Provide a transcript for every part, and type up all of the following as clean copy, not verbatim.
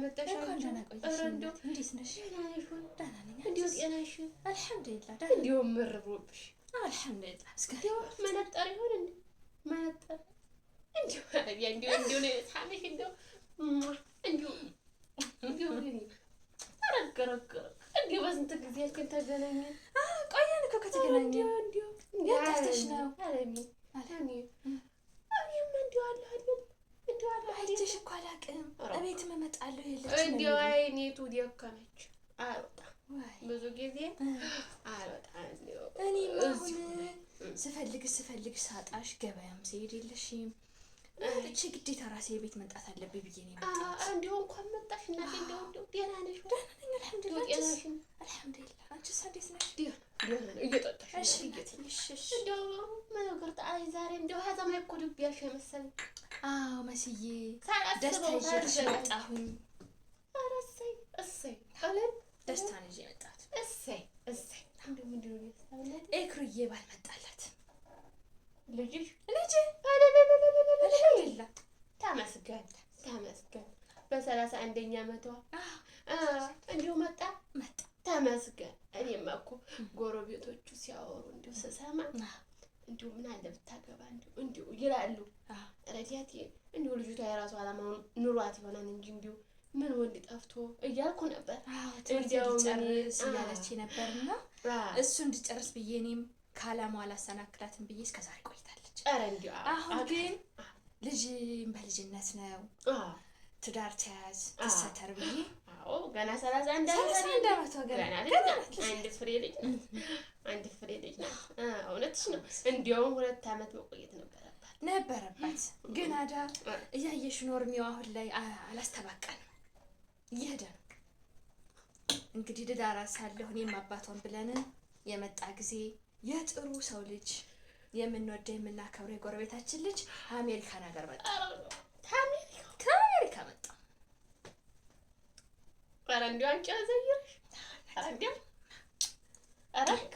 መጣሽ እንዴት ነሽ? ደህና ነኝ። እንዴው ጤናሽ? አልሐምዱሊላህ። እንዴው ምርብሽ? አልሐምዱሊላህ። እንዴው መነጠር ይሆን እንዴ? መነጠር እንዴው ነው ሳለሽ እንዴው እንዴው በስንት ጊዜያችን ተገናኘን? ቆየን እኮ ከተገናኘን። እንዴው ያታስተሽ ነው አለሚ እኔም እንዴው አለ አይደል? እንዴው አለ አይቼሽ እኮ አላውቅም። እቤትም እመጣለሁ የለችም። እንዴው አይኔቱ ደከመች አልወጣም። ብዙ ጊዜ አልወጣም። እኔም አሁን ስፈልግ ሳጣሽ ገበያም ስሄድ የለሽም። እቺ ግዴታ ራሴ ቤት መምጣት አለብኝ ብዬ ነው የመጣሁት። እንዴው እንኳን መጣሽ እናቴ። እንዴው ደህና ነሽ? ደህና ነኝ አልሐምዱሊላህ። አልሐምዱሊላህ። አንቺስ እንዴት ነሽ? ደህና ነኝ። እየጠጣሽ እሺ። እንዴው ነገር ጣይ ዛሬ እንዴው ሀዛማ እኮ ልብ ያልሽ መሰለኝ። አዎ መስዬ ደስታ ይዤ መጣሁኝ። ኧረ እሰይ አለን። ደስታ ነው ይዤ መጣሁት። እሰይ እንዴው ምንድን ነው ያስታውላል? ኤክሩዬ ባልመጣላት ልጅሽ አልሐምዱሊላህ። ተመስገን በ31ኛ ዓመቷ እንዴው መጣ ተመስገን። እኔማ እኮ ጎረቤቶቹ ሲያወሩ እንዴው ስሰማ እንዴው ምን አለ ብታገባ እንዴው ይላሉ። ረዲያቴ እንዴው ልጅቷ የራሷ ዓላማ ኑሯት ይሆናል እንጂ እንዴው ምን ወንድ ጠፍቶ እያልኩ ነበር። እንዴው ጨርስ እያለች ነበርና እሱ እንድጨርስ ብዬ እኔም ካላማው አላሰናክላትም ብዬ እስከዛሬ ቆይታለች። ኧረ እንዴው አሁን ግን ልጅ በልጅነት ነው ትዳር ተያዝ ተሰተር ብዬ ገና 31 ዓመቷ ገና አንድ ፍሬ ልጅ ናት። እውነትሽ ነው። እንዲያውም 2 ዓመት መቆየት ነበረባት። ግን አዳ እያየሽ ኖርሚው አሁን ላይ አላስተባቀንም እየሄደ ነው። እንግዲህ ትዳር ሳለሁ እኔም አባቷን ብለን የመጣ ጊዜ የጥሩ ሰው ልጅ የምንወደው የምናከብረው የጎረቤታችን ልጅ አሜሪካ ነገር መጣ። ከአሜሪካ መጣ። ኧረ እንዲያው አንቺ አዘይርሽ እንዲያው አረክ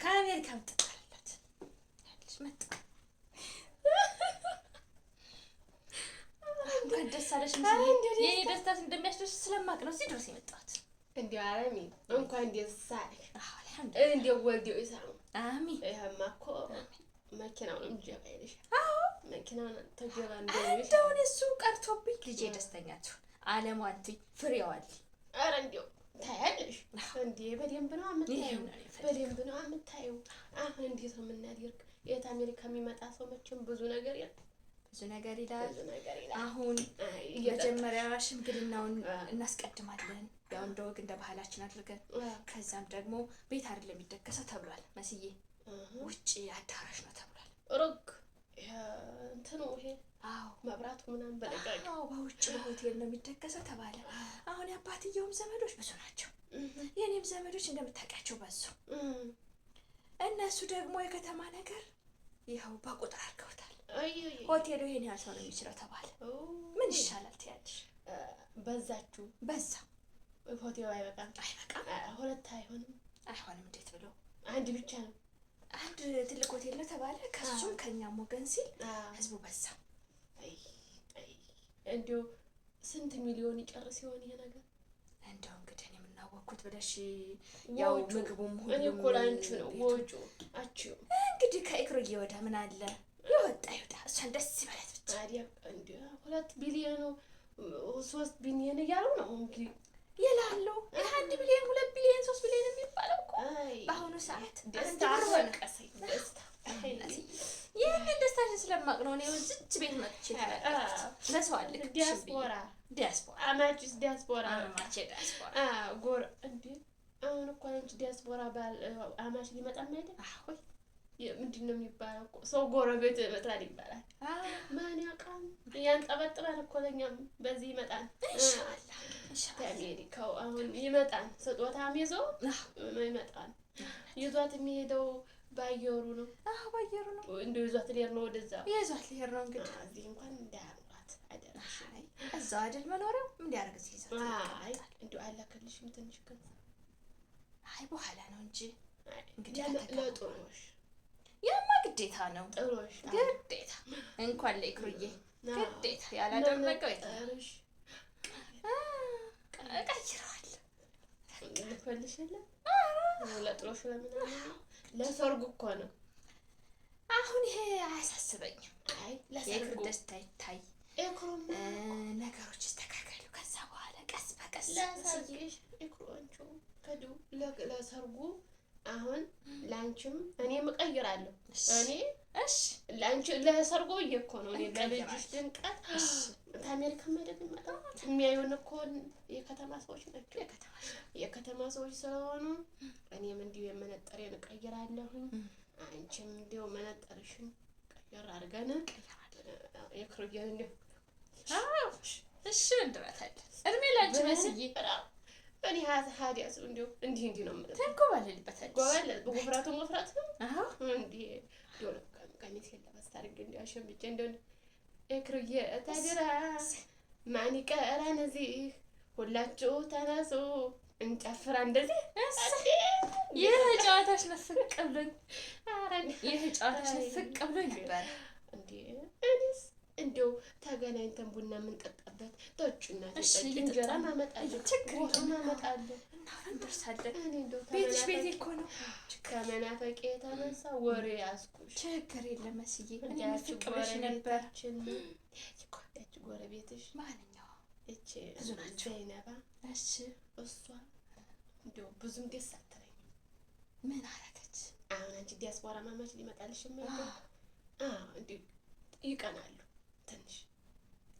ከአሜሪካ መጣላት ያለሽ መጣ። እንኳን ደስ አለሽ። የኔ ደስታት እንደሚያስደስት ስለማቅ ነው እዚህ ድረስ የመጣሁት። እንዲያው አረሚ እንኳን ደስ አለሽ። እንዲያው ወልዴው ይሳሙ አሜን። ይሄማ እኮ መኪናውንም ጀባ ይልሻል። መኪናውን ተጀባ እንደው እሱ ቀርቶብኝ ልጄ ደስተኛ ትሁን አለሟንቲ ፍሬዋል። ኧረ እንዲያው ታያለሽ እንዴ? በደንብ ነው የምታየው። አሁን እንዴት ነው የምናደርግ? የት አሜሪካ የሚመጣ ሰው መቼም ብዙ ነገር ይላል። አሁን መጀመሪያ ሽምግልናውን እናስቀድማለን። ያው እንደ ወግ እንደ ባህላችን አድርገን ከዛም ደግሞ ቤት አይደለም የሚደገሰው ተብሏል። መስዬ ውጪ አዳራሽ ነው ተብሏል። ሩክ እንትኑ ይሄ መብራቱ ምናምን በለጋጋ በውጭ በሆቴል ነው የሚደገሰው ተባለ። አሁን የአባትየውም ዘመዶች ብዙ ናቸው፣ የኔም ዘመዶች እንደምታውቂያቸው በዙ። እነሱ ደግሞ የከተማ ነገር ይኸው በቁጥር አድርገውታል። ሆቴሉ ይሄን ያህል ሰው ነው የሚችለው ተባለ። ምን ይሻላል ትያለሽ? በዛችሁ በዛ ሆቴሉ አይበቃም። 2 አይሆንም። እንዴት ብሎ አንድ ብቻ ነው። አንድ ትልቅ ሆቴል ነው ተባለ። ከሱም ከኛም ወገን ሲል ህዝቡ በዛ። እንዴው ስንት ሚሊዮን ይጨርስ ይሆን ይሄ ነገር? እንደው እንግዲህ እኔ የምናወቅኩት ብለሽ ያው ምግቡም ሁሉ እኔ እኮ ላንቺ ነው ወጪ አቺው። እንግዲህ ከኤክሩዬ ወዳ ምን አለ ይወጣ እሷን ደስ ይበላት ብቻ። ታዲያ እንዴው 2 ቢሊዮን 3 ቢሊዮን እያሉ ነው እንግዲህ ይላሉ። 1 ቢሊዮን 2 ቢሊዮን 3 ቢሊዮን የሚባለው እኮ በአሁኑ ሰዓት ደስታ ይህንን ደስታሽን ስለማቅ ነው እኔ እዚች ቤት መጥቼ ተለቀቅኩት። ለሰው አልክ ዲያስፖራ አማችስ ዲያስፖራ ጎር እንዴ አሁን እኮ አንቺ ዲያስፖራ ባል አማች ሊመጣ አይደል? አሁን ምንድን ነው የሚባለው? ሰው ጎረቤት ይመጣል ይባላል። ማን ያውቃል? ያንጠበጥባል እኮ ለኛም በዚህ ይመጣል። ኢንሻአላህ ከአሜሪካው አሁን ይመጣል። ስጦታም ይዞ ይመጣል። ይዟት የሚሄደው ባየሩ ነው። ባየሩ ነው። እንደው ይዟት ሊሄድ ነው ወደዛ። ይዟት ሊሄድ ነው እንግዲህ። እዚህ እንኳን እንዳያምራት አይደረሽ። እዛው አይደል መኖሪያው? ምን ሊያደርግ እዚህ ይዟት? እንደው አላከልሽም ትንሽ ገንዘብ? በኋላ ነው እንጂ እንግዲህ ለጥሩሽ ያማ ግዴታ ነው። ጥሩሽ ግዴታ እንኳን ለኤክሩዬ ግዴታ ያላደረገው የጠርሽ እቀይረዋለሁ ልፈልሽልህ ለጥሎሽ ለምናምን ለሰርጉ እኮ ነው። አሁን ይሄ አያሳስበኝም። አይ ለሰርጉ ደስታ ይታይ ነገሮች ይስተካከሉ። ከዛ በኋላ ቀስ በቀስ ለሰርግሽ ኢክሮንቹ ከዱ ለሰርጉ አሁን ላንቺም እኔም እቀይራለሁ። እኔ እሺ ላንቺ ለሰርጉ እኮ ነው እኔ ለልጅሽ ድንቀት ከአሜሪካ መደብ ይመጣ የሚያዩን እኮ የከተማ ሰዎች ናቸው። የከተማ ሰዎች ስለሆኑ እኔም እንዲሁ የመነጠሬን እቀይራለሁኝ። አንቺም እንዲሁ መነጠርሽን ቀየር አድርገን የክሩዬን እንዲሁ እሺ እንድረታለን። እድሜ ላንቺ መስዬ እኔ ሀዲያስ እንዲሁ እንዲህ ነው የምልህ። ተንኮባለልበታለች ጎበል በወፍራቱ ወፍራት ነው። አዎ እንዲህ ዶሎ ቀሚስ የለበስ ታርግ እንዲህ አሸምቼ እንደው ክሩዬ ታዲያ ማን ይቀራን እዚህ ሁላችሁ ተነሱ እንጨፍራ እንደዚህ ይህ ጨዋታሽ ነፍቅ ብሎኝ ይህ ጨዋታሽ ነፍቅ ብሎኝ ነበር። እንዴ እኔስ እንደው ተገናኝተን ቡና የምንጠጣበት ተጭና እንጀራ ማመጣለሁ ችግር ማመጣለሁ እንደርሳለን። እኔ እንደው ቤትሽ ቤቴ እኮ ነው። ከመናፈቄ የተነሳ ወሬ ያስኩሽ። ችግር የለም መስዬ እኔ ፍቅ ብለሽ ነበር። እቺ ጎረቤትሽ ማንኛው እቺ ብዙ ናቸው ዘይነባ እሺ እሷ እንደው ብዙም ደስ አትለኝም። ምን አረገች? አሁን አንቺ ዲያስፖራ ማማች ሊመጣልሽ ማለት እንዴ ይቀናሉ ትንሽ።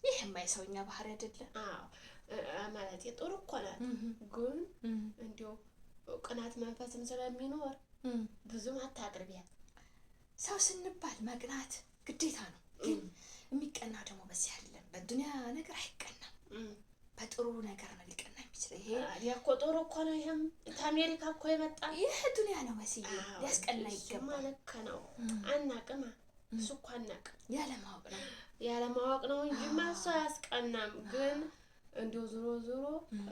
ይሄ የማይሰውኛ ባህሪ አይደለም። ማለት ጥሩ እኮ ናት፣ ግን እንዲያው ቅናት መንፈስም ስለሚኖር ብዙም አታቅርቢያት። ሰው ስንባል መቅናት ግዴታ ነው፣ ግን የሚቀና ደግሞ በዚህ አይደለም። በዱንያ ነገር አይቀናም፣ በጥሩ ነገር ነው ሊቀና የሚችለው። ይሄ እኮ ጥሩ እኮ ነው። ይሄም ከአሜሪካ እኮ የመጣ ይሄ ዱንያ ነው መስዬ ሊያስቀና ይገባል። ልክ ነው። አናቅማ እሱ እኮ አናቅም፣ ያለማወቅ ነው እንጂ እሱ አያስቀናም። ግን እንዲሁ ዞሮ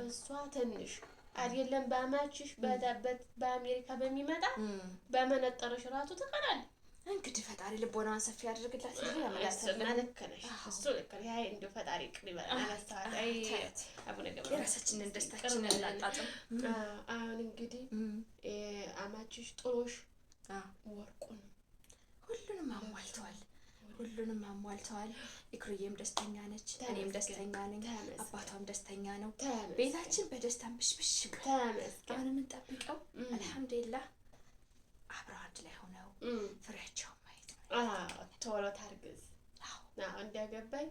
እሷ ትንሽ አይደለም በአማችሽ በአሜሪካ በሚመጣ በመነጠረሽ ራሱ ትቀናለች። እንግዲህ ፈጣሪ ልቦናዋን ሰፊ ያደርግላት እንጂ ያመላሰልና ልክ ነሽ። እሱ ልክ ነው። ያይ እንደው ፈጣሪ ቅሪ ይበላል አላስተዋል። አይ አቡነ ገብረ የራሳችንን ደስታችንን እናጣጥም። አሁን እንግዲህ አማችሽ ጥሎሽ ወርቁን ሁሉንም አሟልተዋል። ኢክሩዬም ደስተኛ ነች፣ እኔም ደስተኛ ነኝ፣ አባቷም ደስተኛ ነው። ቤታችን በደስታ ብሽብሽ ብሏል። አሁን የምንጠብቀው አልሐምዱሊላህ አብረው አንድ ላይ ሆነው ፍሬያቸውን ማየት ነው። ቶሎ ታርግዝ። እንዳገባኝ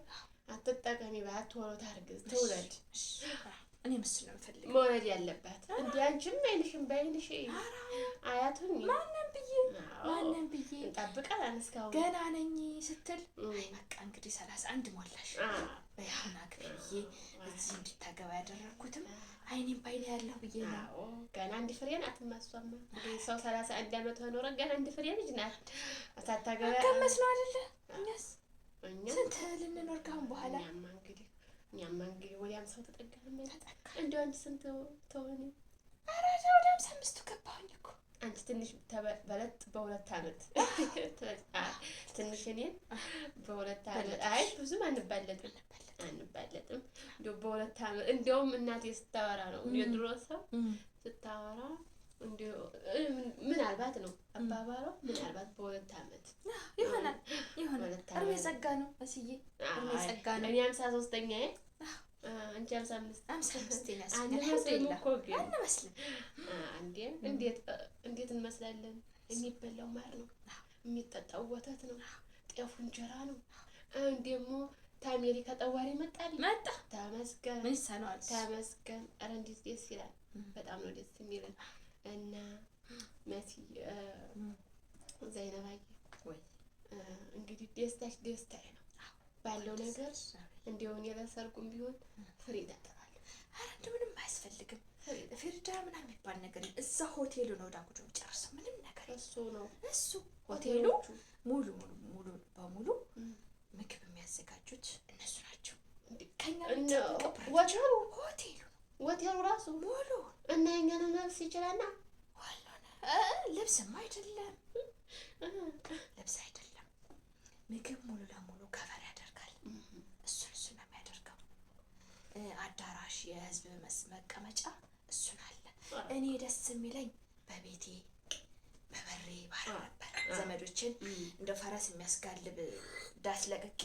አትጠቀሚ ባት ቶሎ ታርግዝ ትውለድ። እኔ ምስል ነው የምፈልገው መውለድ ያለባት። እንደ አንቺም አይንሽም በአይንሽ አያቱኝ ማንን ብዬ እንጠብቃለን። እስካሁን ገና ነኝ ስትል በቃ እንግዲህ 31 ሞላሽ በያሁን አግቢ ብዬ እዚህ እንድታገባ ያደረኩትም አይኔም ባይኔ ያለው ብዬ ነው። ገና አንድ ፍሬ ናት ማሷማ። ሰው 31 ዓመት ሆኖ ገና አንድ ፍሬ ልጅ ናት። አታገባ ከመስ ነው አይደለ? እኛ ስንት ልንኖር ካሁን በኋላ እኛማ እንግዲህ ወዲያም ሰው ተጠጋን እንደው አንቺ ስንት ተሆነ? ኧረ ወደ 55 ገባሁኝ እኮ። አንቺ ትንሽ በለጥ በ2 ዓመት ትንሽ እኔን በ2 ዓመት። አይ ብዙም አንባለጥም እንደው በ2 ዓመት። እንደውም እናቴ ስታወራ ነው የድሮ ሰው ስታወራ እንደው ምናልባት ነው አባባሏ ምናልባት በ2 ዓመት ይሆናል። እርሜ ጸጋ ነው መስዬ፣ እርሜ ጸጋ ነው። እኔ 53ኛዬ አንቺ 55 አንመስልም እኮ ግን አንመስልም። እንዴት እንመስላለን? የሚበላው ማር ነው፣ የሚጠጣው ወተት ነው፣ ጤፉ እንጀራ ነው። ደግሞ ከአሜሪካ ጠዋሪ መጣ ተመስገን። ምን ይሰናል? ተመስገን። ኧረ እንዴት ደስ ይላል! በጣም ነው ደስ የሚለን። እና መሲ ዘይነባዬ ወይ እንግዲህ ደስታዬ ነው ባለው ነገር። እንደው እኔ ለሰርጉም ቢሆን ፍሪዳ እጠራለሁ። ኧረ እንደው ምንም አያስፈልግም። ፍሪዳ ምናምን የሚባል ነገር እዛ ሆቴሉ ነው ዳጉጆ ጨርሰው ምንም ነገር እሱ ነው ሆቴሉ ሙሉ በሙሉ ምግብ የሚያዘጋጁት እነሱ ናቸው። ከኛ ሆቴሉ ራሱ ሙሉ እና የኛን መልስ ይችላልና ልብስም አይደለም ምግብ ሙሉ ለሙሉ ከቨር ያደርጋል። አዳራሽ የህዝብ መቀመጫ እሱን አለ። እኔ ደስ የሚለኝ በቤቴ በበሬ ባር ነበር ዘመዶችን እንደ ፈረስ የሚያስጋልብ ዳስ ለቅቄ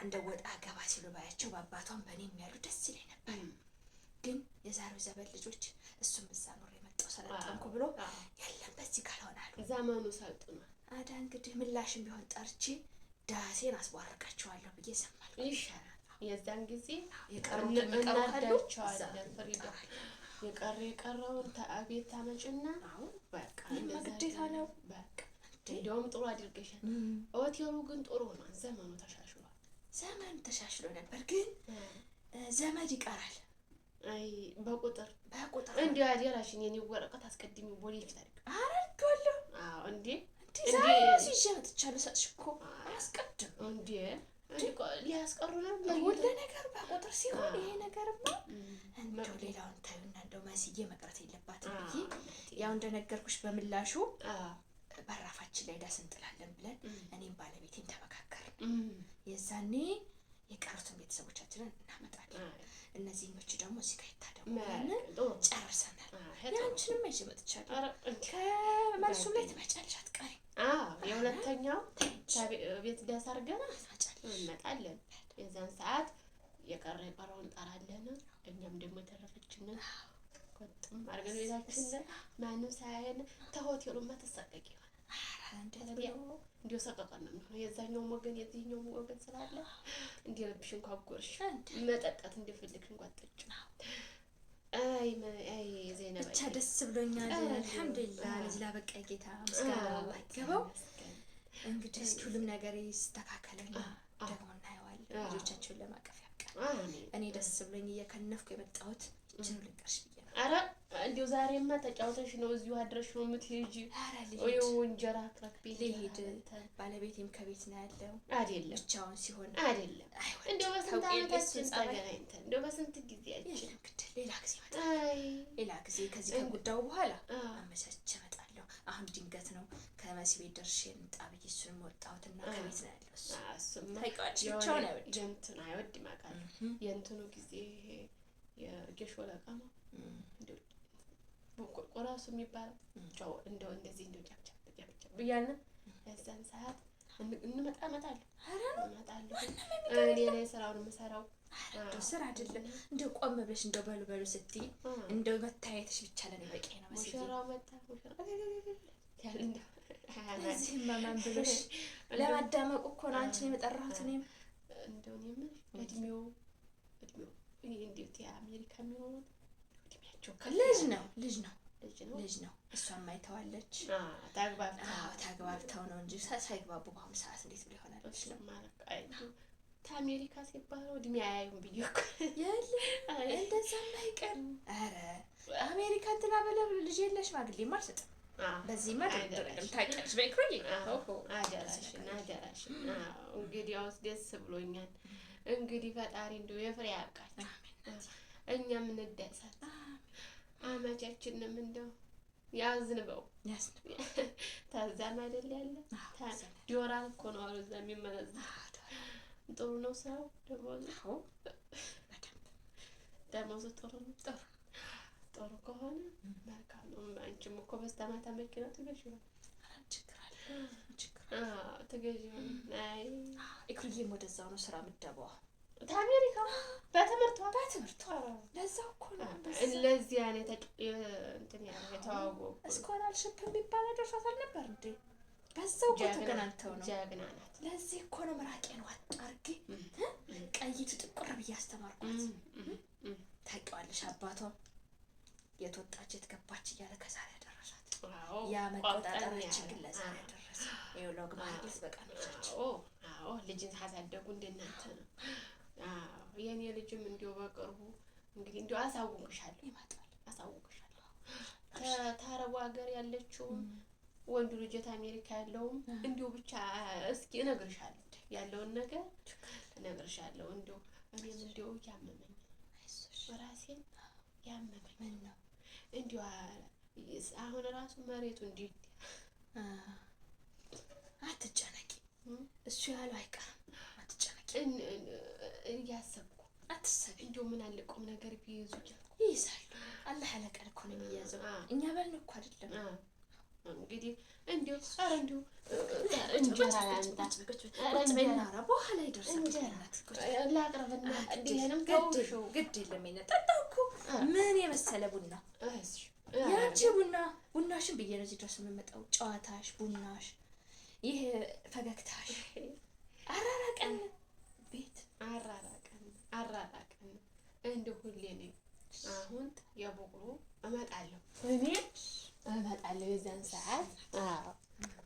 እንደ ወጣ ገባ ሲሉ ባያቸው በአባቷም በእኔም ያሉ ደስ ይለኝ ነበር። ግን የዛሬው ዘመን ልጆች እሱም እዛ ኖር የመጣው ሰለጠንኩ ብሎ የለም በዚህ ካልሆናሉ ዘመኑ ሰልጥኗል። አዳ እንግዲህ ምላሽም ቢሆን ጠርቼ ዳሴን አስቧርቃቸዋለሁ ብዬ ሰማል። ይሻላል። የዛን ጊዜ እናዳቸዋለን። ፍሪዳ የቀረውን ቤት ታመጭና በቃ ግዴታ ነው። በቃ እንደውም ጥሩ አድርገሻል። ሆቴሉ ግን ጥሩ ሆኗል። ዘመኑ ተሻሽሏል። ዘመኑ ተሻሽሎ ነበር ግን ዘመድ ይቀራል። አይ በቁጥር እንዴ አዲራሽን የኔ ወረቀት አስቀድሚ ቦሌ ይችላል። አረጋለሁ። አዎ እንዴ ዛሬ ሲጀምጥቻለሁ ሰጥሽ እኮ አስቀድም እንዴ ሊያስቀሩ ነው ወደ ነገር በቁጥር ሲሆን ይሄ ነገርማ እንደው ሌላውን ታዩና እንደው መስዬ መቅረት የለባትም ብዬ ያው እንደነገርኩሽ በምላሹ በራፋችን ላይ ዳስ እንጥላለን ብለን እኔም ባለቤቴም ተመካከርን። የዛኔ የቀሩትን ቤተሰቦቻችንን እናመጣለን። እነዚህኞቹ ደግሞ እዚህ ጋር ይታደሙልን ጨርሰናል። ያንቺንም ይዤ መጥቻለሁ። ከመልሱም ላይ ትመጫለሽ አትቀሪም። የሁለተኛው ቤት ዳስ አድርገን እንመጣለን። የዛን ሰዓት የቀረውን እንጠራለን። እኛም ደግሞ የተረፈችንን ቆጥም አድርገን ቤታችንን ማንም ሳያየን ተሆቴሉማ ተሰቀቂ ይሆናል። እንዲሁ ሰቀቀን ነው የሚሆነው። የዛኛውም ወገን የዚህኛውም ወገን ስላለ እንዲህ ልብሽ እንኳን ጎርሽ መጠጣት እንደፈለግሽ እንኳን ጠጪ። አይ ዘይነባ ብቻ ደስ ብሎኛል። አልሐምዱሊላህ ለዚህ ላበቃ ጌታ ምስጋና አላህ ይገባው። እንግዲህ እስኪ ሁሉም ነገር ይስተካከልና ደግሞ እናየዋለን። ልጆቻችሁን ለማቀፍ ያብቃል። እኔ ደስ ብሎኝ እየከነፍኩ የመጣሁት እጅን ልንቀርሽ ብዬ ነው። ኧረ እንዲሁ ዛሬማ ተጫውተሽ ነው እዚሁ አድረሽ ነው የምትሄጂ? ወይ እንጀራ ክረክ ልሂድ። ባለቤቴም ከቤት ነው ያለው። አይደለም ብቻውን ሲሆን አይደለም። እንደው በስንት ዓመታችን ተገናኝተን እንደው በስንት ጊዜያችን እንግዲህ ሌላ ጊዜ እመጣለሁ። ሌላ ጊዜ ከዚህ ከጉዳዩ በኋላ አመቻችቼ እመጣለሁ። አሁን ድንገት ነው ከመሲ ቤት ደርሼ እንጣ ብዬ እሱንም ወጣሁትና ከቤት ነው ያለው። እሱማ ታውቂዋለሽ ብቻውን የእንትን አይወድም አውቃለሁ። የእንትኑ ጊዜ የጌሾ ለቃ ነው እንደው ቆራሱ የሚባለው እንደው እንደዚህ እንደው ጫብጫብ ብያለሁ። የዛን ሰዓት እመጣለሁ። እኔ ነኝ ስራውን የምሰራው። ስራ አይደለም እንደው ቆም ብለሽ እንደው በሉ ስትይ እንደው መታየትሽ ብቻ ለኔ በቂ ነው። ሙሽራው መጣ ያለ እንደው እዚህ ማማን ብሎሽ ለማዳመቁ እኮ ነው አንቺን የመጠራሁት። እኔም እንደው እኔም እድሜው እንዴት የአሜሪካ የሚሆነው እድሜያቸው ልጅ ነው። እሷም አይተዋለች። ታግባብተው ነው እንጂ ሳይግባቡ በአሁኑ ሰዓት እንዴት ብሎ ይሆናል? ከአሜሪካ ሲባለው እድሜ አያዩም ብዬ እኮ እንደዛም አይቀር። ኧረ አሜሪካ እንትና በለው ልጅ የለ ሽማግሌማ አልሰጥም። በዚህ መድረም ታውቂያለሽ። በይክሩዬ አደራሽን እንግዲህ ያውስ ደስ ብሎኛል። እንግዲህ ፈጣሪ እንደው የፍሬ ያብቃችሁ። እኛም እንደሰት አመቻችንም እንደው ያዝንበው ታዛም አይደል ያለ ዶላር እኮ ነው አሉ እዛ የሚመነዘር። ጥሩ ነው ስራው ደሞዙ ጥሩ ነው። ጥሩ ከሆነ መልካም ነው። አንቺም እኮ በስተማታ መኪና ትገዢ ነው ትገዢ ነው። አይ እክሩዬም ወደዛው ነው ስራ ምደባዋ ታሜሪካ በትምህርቷ ለዛው እኮ ነው ለዚህ አይነት እንትን ያለው የተዋወቁ ስኮላርሺፕ የሚባል ደርሷታል ነበር እንዴ? በዛው እኮ ተገናኝተው ነው። ጀግና ናት። ለዚህ እኮ ነው ምራቄን ዋጥ አድርጌ ቀይቱ ጥቁር ብዬ አስተማርኳት። ታውቂዋለሽ አባቷ የተወጣች የተገባች እያለ ከዛሬ ያደረሳት ያ መቆጣጠራችን ግን ለዛሬ ያደረሰ ይኸው ሎግ ማለት በቃ ነው። ልጅን ሳሳደጉ እንደናንተ ነው። የኔ ልጅም እንዲሁ በቅርቡ እንግዲህ እንዲሁ አሳውቅሻለሁ ይመጣል። ከአረቡ ሀገር ያለችውም ወንዱ ልጅ አሜሪካ ያለውም እንዲሁ ብቻ እስኪ እነግርሻለሁ ያለውን ነገር እነግርሻለሁ። እንዲሁ እኔም እንዲሁ ያመመኝ ራሴን ያመመኝ ነው። እንዲሁ አሁን ራሱ መሬቱ እንዲህ አትጨነቂ፣ እሱ ያለው አይቀርም። አትጨነቂ እያሰብኩ አትሰቢ። እንደው ምን አለ ቁም ነገር ቢይዙ ይይዛሉ። አላህ ያለቀን እኮ ነው የሚያዘው። እኛ ባልን እኮ አይደለም። እንግዲህ እንደው ኧረ እንደው እንጀራ ያንጣ በኋላ ይደርሳል። ላቅርብና እንዲህንም ግድ የለም ጠጣሁ እኮ ምን የመሰለ ቡና። ያንቺ ቡናሽን ብዬ ነው እዚህ ድረስ የምመጣው። ጨዋታሽ፣ ቡናሽ፣ ይህ ፈገግታሽ አራራቀን ቤት አራራቀን እንደ ሁሌ ነኝ። አሁን የበቅሎ እመጣለሁ የዛን ሰዓት